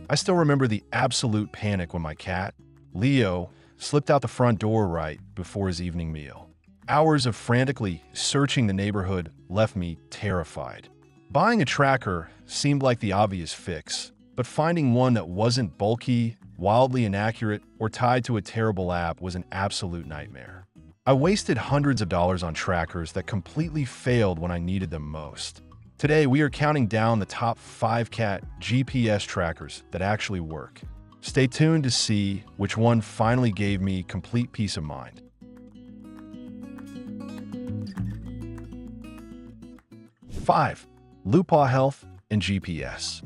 I still remember the absolute panic when my cat, Leo, slipped out the front door right before his evening meal. Hours of frantically searching the neighborhood left me terrified. Buying a tracker seemed like the obvious fix, but finding one that wasn't bulky, wildly inaccurate, or tied to a terrible app was an absolute nightmare. I wasted hundreds of dollars on trackers that completely failed when I needed them most. Today, we are counting down the top 5 cat GPS trackers that actually work. Stay tuned to see which one finally gave me complete peace of mind. 5. LootPaw Health and GPS.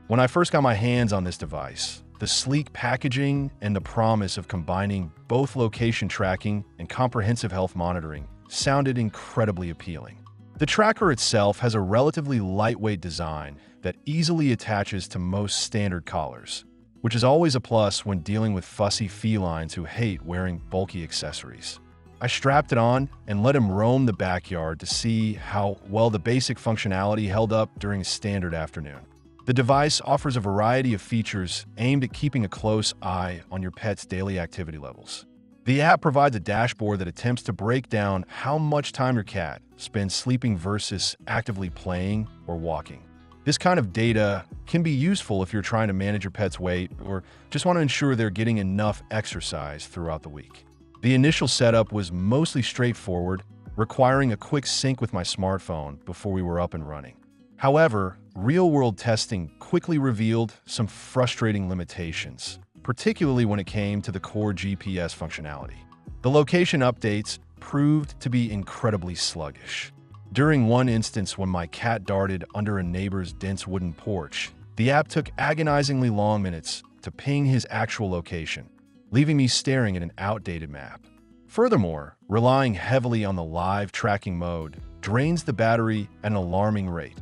When I first got my hands on this device, the sleek packaging and the promise of combining both location tracking and comprehensive health monitoring sounded incredibly appealing. The tracker itself has a relatively lightweight design that easily attaches to most standard collars, which is always a plus when dealing with fussy felines who hate wearing bulky accessories. I strapped it on and let him roam the backyard to see how well the basic functionality held up during a standard afternoon. The device offers a variety of features aimed at keeping a close eye on your pet's daily activity levels. The app provides a dashboard that attempts to break down how much time your cat spends sleeping versus actively playing or walking. This kind of data can be useful if you're trying to manage your pet's weight or just want to ensure they're getting enough exercise throughout the week. The initial setup was mostly straightforward, requiring a quick sync with my smartphone before we were up and running. However, real-world testing quickly revealed some frustrating limitations, particularly when it came to the core GPS functionality. The location updates proved to be incredibly sluggish. During one instance when my cat darted under a neighbor's dense wooden porch, the app took agonizingly long minutes to ping his actual location, leaving me staring at an outdated map. Furthermore, relying heavily on the live tracking mode drains the battery at an alarming rate,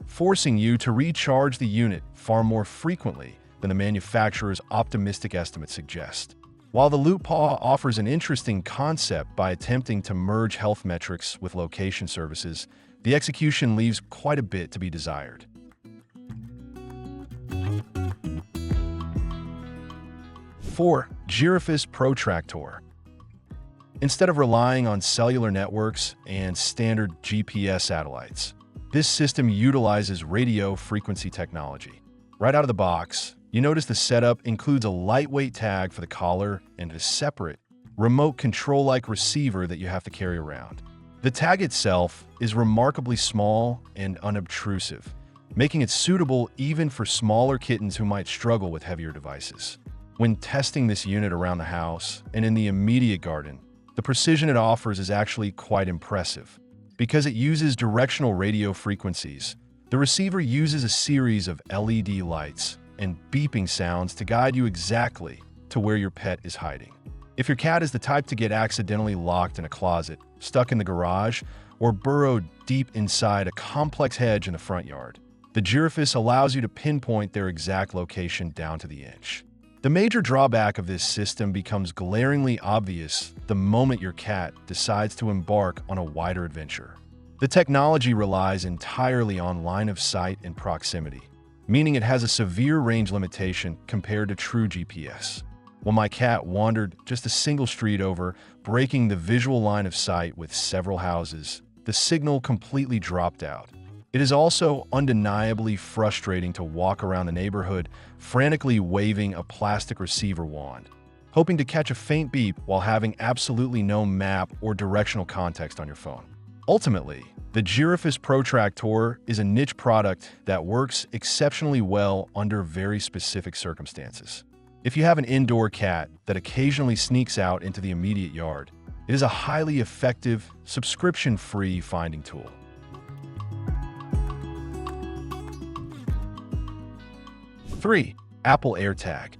forcing you to recharge the unit far more frequently than the manufacturer's optimistic estimates suggest. While the LootPaw offers an interesting concept by attempting to merge health metrics with location services, the execution leaves quite a bit to be desired. 4. Girafus Pro-Track-Tor. Instead of relying on cellular networks and standard GPS satellites, this system utilizes radio frequency technology. Right out of the box, you notice the setup includes a lightweight tag for the collar and a separate, remote control-like receiver that you have to carry around. The tag itself is remarkably small and unobtrusive, making it suitable even for smaller kittens who might struggle with heavier devices. When testing this unit around the house and in the immediate garden, the precision it offers is actually quite impressive. Because it uses directional radio frequencies, the receiver uses a series of LED lights and beeping sounds to guide you exactly to where your pet is hiding. If your cat is the type to get accidentally locked in a closet, stuck in the garage, or burrowed deep inside a complex hedge in the front yard, the Girafus allows you to pinpoint their exact location down to the inch. The major drawback of this system becomes glaringly obvious the moment your cat decides to embark on a wider adventure. The technology relies entirely on line of sight and proximity, meaning it has a severe range limitation compared to true GPS. When my cat wandered just a single street over, breaking the visual line of sight with several houses, the signal completely dropped out. It is also undeniably frustrating to walk around the neighborhood frantically waving a plastic receiver wand, hoping to catch a faint beep while having absolutely no map or directional context on your phone. Ultimately, the Girafus Pro-Track-Tor is a niche product that works exceptionally well under very specific circumstances. If you have an indoor cat that occasionally sneaks out into the immediate yard, it is a highly effective, subscription-free finding tool. 3. Apple AirTag.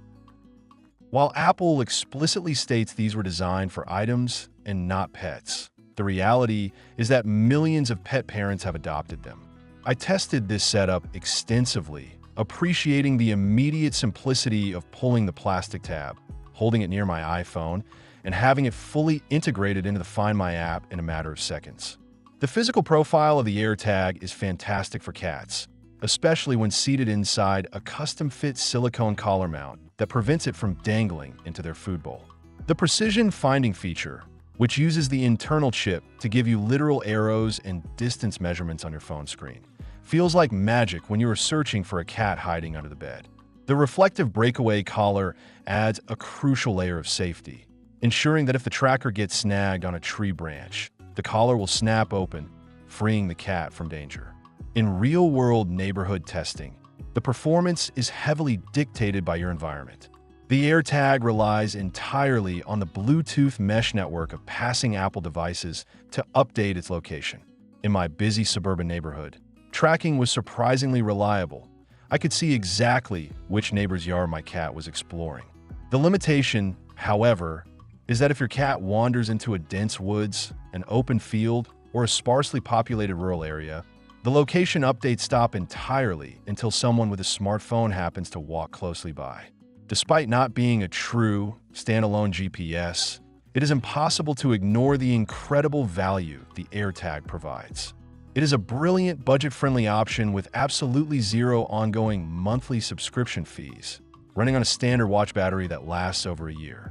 While Apple explicitly states these were designed for items and not pets, the reality is that millions of pet parents have adopted them. I tested this setup extensively, appreciating the immediate simplicity of pulling the plastic tab, holding it near my iPhone, and having it fully integrated into the Find My app in a matter of seconds. The physical profile of the AirTag is fantastic for cats, especially when seated inside a custom-fit silicone collar mount that prevents it from dangling into their food bowl. The precision finding feature, which uses the internal chip to give you literal arrows and distance measurements on your phone screen, feels like magic when you are searching for a cat hiding under the bed. The reflective breakaway collar adds a crucial layer of safety, ensuring that if the tracker gets snagged on a tree branch, the collar will snap open, freeing the cat from danger. In real-world neighborhood testing, the performance is heavily dictated by your environment. The AirTag relies entirely on the Bluetooth mesh network of passing Apple devices to update its location. In my busy suburban neighborhood, tracking was surprisingly reliable. I could see exactly which neighbor's yard my cat was exploring. The limitation, however, is that if your cat wanders into a dense woods, an open field, or a sparsely populated rural area, the location updates stop entirely until someone with a smartphone happens to walk closely by. Despite not being a true, standalone GPS, it is impossible to ignore the incredible value the AirTag provides. It is a brilliant, budget-friendly option with absolutely zero ongoing monthly subscription fees, running on a standard watch battery that lasts over a year.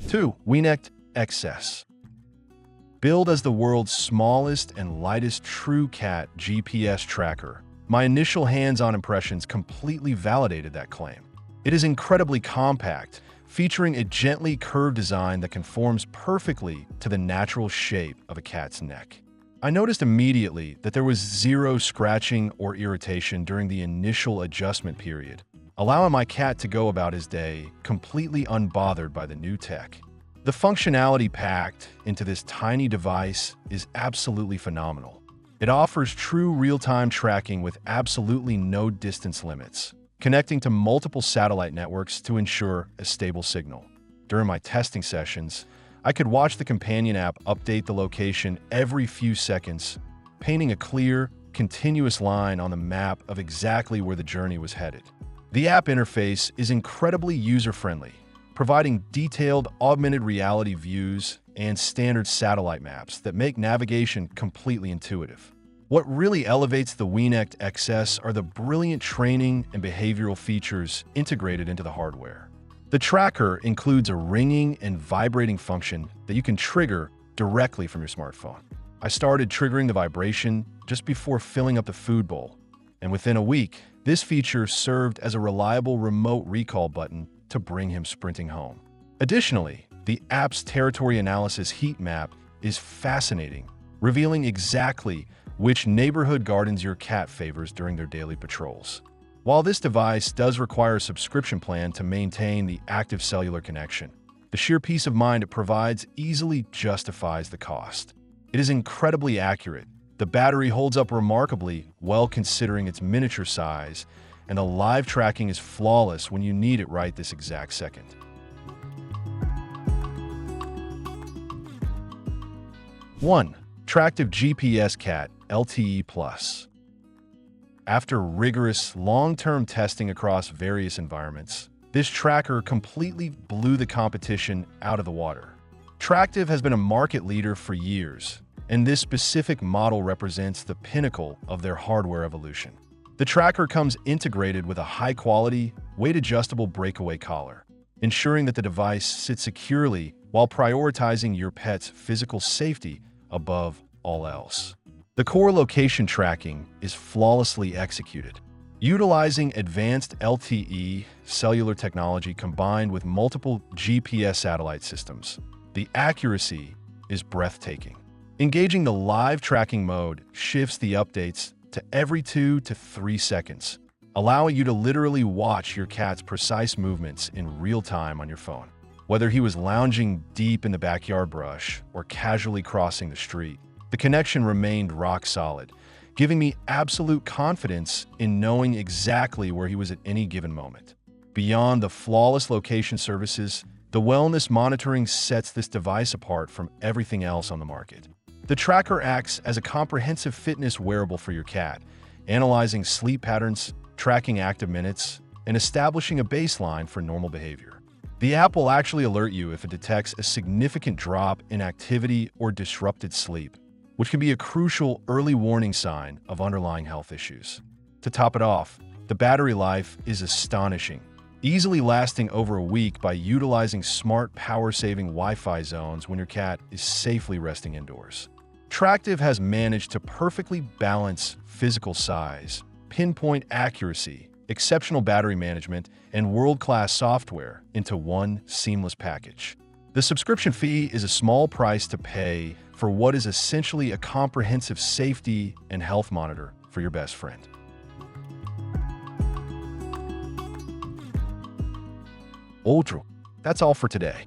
2. Weenect XS. Billed as the world's smallest and lightest true cat GPS tracker, my initial hands-on impressions completely validated that claim. It is incredibly compact, featuring a gently curved design that conforms perfectly to the natural shape of a cat's neck. I noticed immediately that there was zero scratching or irritation during the initial adjustment period, allowing my cat to go about his day completely unbothered by the new tech. The functionality packed into this tiny device is absolutely phenomenal. It offers true real-time tracking with absolutely no distance limits, connecting to multiple satellite networks to ensure a stable signal. During my testing sessions, I could watch the companion app update the location every few seconds, painting a clear, continuous line on the map of exactly where the journey was headed. The app interface is incredibly user-friendly, providing detailed augmented reality views and standard satellite maps that make navigation completely intuitive. What really elevates the Weenect XS are the brilliant training and behavioral features integrated into the hardware. The tracker includes a ringing and vibrating function that you can trigger directly from your smartphone. I started triggering the vibration just before filling up the food bowl, and within a week, this feature served as a reliable remote recall button to bring him sprinting home. Additionally, the app's territory analysis heat map is fascinating, revealing exactly which neighborhood gardens your cat favors during their daily patrols. While this device does require a subscription plan to maintain the active cellular connection, the sheer peace of mind it provides easily justifies the cost. It is incredibly accurate. The battery holds up remarkably well considering its miniature size, and the live tracking is flawless when you need it right this exact second. 1. Tractive GPS Cat LTE+. After rigorous, long-term testing across various environments, this tracker completely blew the competition out of the water. Tractive has been a market leader for years, and this specific model represents the pinnacle of their hardware evolution. The tracker comes integrated with a high-quality, weight-adjustable breakaway collar, ensuring that the device sits securely while prioritizing your pet's physical safety above all else. The core location tracking is flawlessly executed. Utilizing advanced LTE cellular technology combined with multiple GPS satellite systems, the accuracy is breathtaking. Engaging the live tracking mode shifts the updates to every 2 to 3 seconds, allowing you to literally watch your cat's precise movements in real time on your phone. Whether he was lounging deep in the backyard brush or casually crossing the street, the connection remained rock solid, giving me absolute confidence in knowing exactly where he was at any given moment. Beyond the flawless location services, the wellness monitoring sets this device apart from everything else on the market. The tracker acts as a comprehensive fitness wearable for your cat, analyzing sleep patterns, tracking active minutes, and establishing a baseline for normal behavior. The app will actually alert you if it detects a significant drop in activity or disrupted sleep, which can be a crucial early warning sign of underlying health issues. To top it off, the battery life is astonishing, easily lasting over a week by utilizing smart power-saving Wi-Fi zones when your cat is safely resting indoors. Tractive has managed to perfectly balance physical size, pinpoint accuracy, exceptional battery management, and world-class software into one seamless package. The subscription fee is a small price to pay for what is essentially a comprehensive safety and health monitor for your best friend. Ultra. That's all for today.